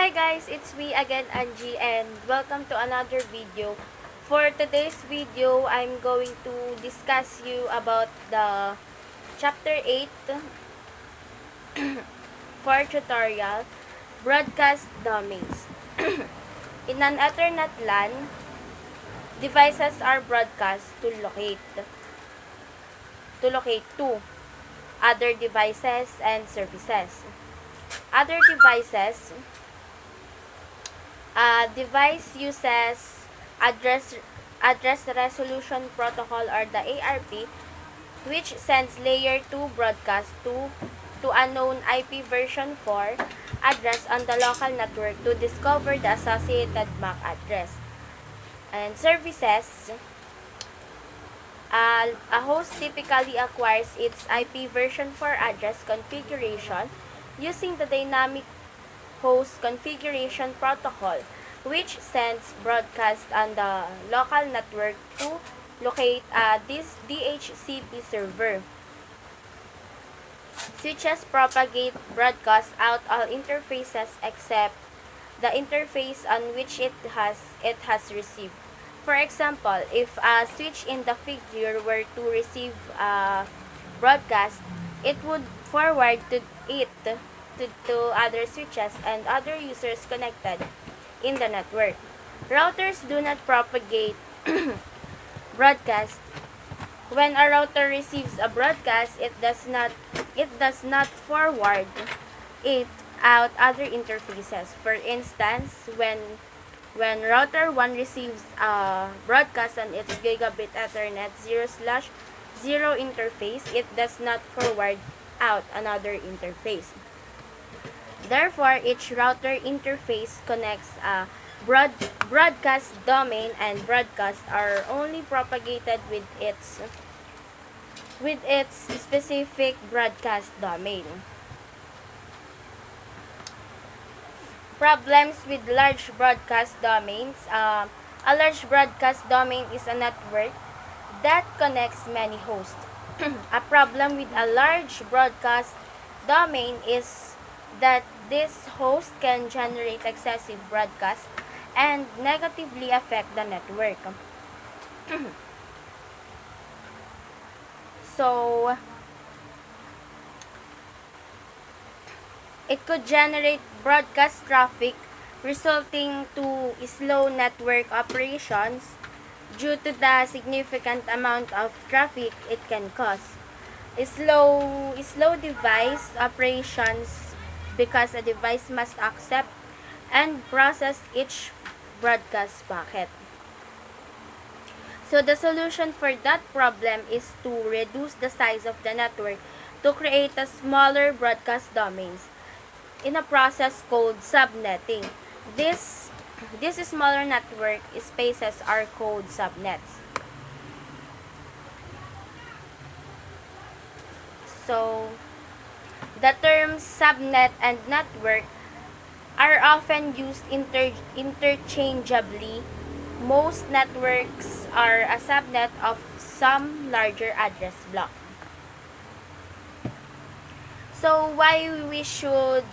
Hi guys, it's me again, Angie, and welcome to another video. For today's video, I'm going to discuss you about the chapter 8 for tutorial, broadcast domains. In an Ethernet LAN, devices are broadcast to other devices and services. Other devices, device uses address resolution protocol, or the ARP, which sends layer 2 broadcast to a known IP version 4 address on the local network to discover the associated MAC address. And services, a host typically acquires its IP version 4 address configuration using the dynamic host configuration protocol, which sends broadcast on the local network to locate this DHCP server. Switches propagate broadcast out all interfaces except the interface on which it has received. For example, if a switch in the figure were to receive a broadcast, it would forward to other switches and other users connected in the network. Routers do not propagate broadcast. When a router receives a broadcast, it does not forward it out other interfaces. For instance, when router 1 receives a broadcast on its gigabit Ethernet 0/0 interface, it does not forward out another interface. Therefore, each router interface connects a broadcast domain, and broadcasts are only propagated with its specific broadcast domain. Problems with large broadcast domains. A large broadcast domain is a network that connects many hosts. A problem with a large broadcast domain is that this host can generate excessive broadcasts and negatively affect the network. So, it could generate broadcast traffic, resulting to slow network operations due to the significant amount of traffic it can cause. Slow device operations, because a device must accept and process each broadcast packet. So the solution for that problem is to reduce the size of the network to create a smaller broadcast domains in a process called subnetting. This smaller network spaces are called subnets. So the terms subnet and network are often used interchangeably. Most networks are a subnet of some larger address block. So why we should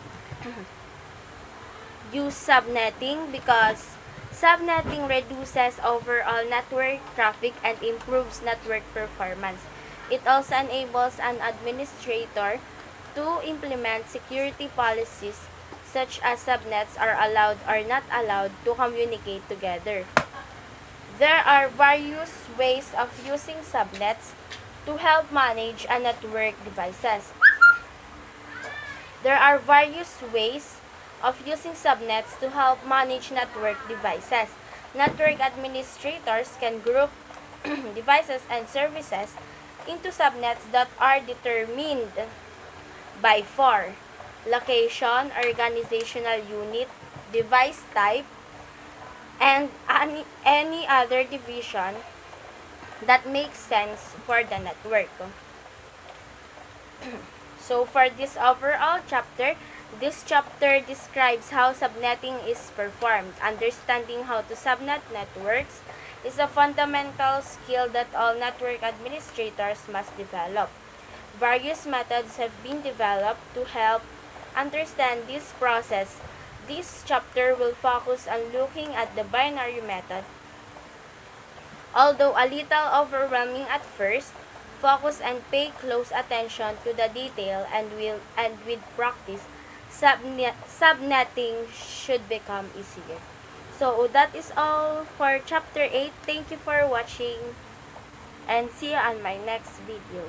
use subnetting? Because subnetting reduces overall network traffic and improves network performance. It also enables an administrator to implement security policies, such as subnets are allowed or not allowed to communicate together. There are various ways of using subnets to help manage a network devices. There are various ways of using subnets to help manage network devices. Network administrators can group devices and services into subnets that are determined by 4: location, organizational unit, device type, and any other division that makes sense for the network. So for this overall chapter, this chapter describes how subnetting is performed. Understanding how to subnet networks is a fundamental skill that all network administrators must develop. Various methods have been developed to help understand this process. This chapter will focus on looking at the binary method. Although a little overwhelming at first, focus and pay close attention to the detail and with practice, subnetting should become easier. So that is all for chapter 8. Thank you for watching and see you on my next video.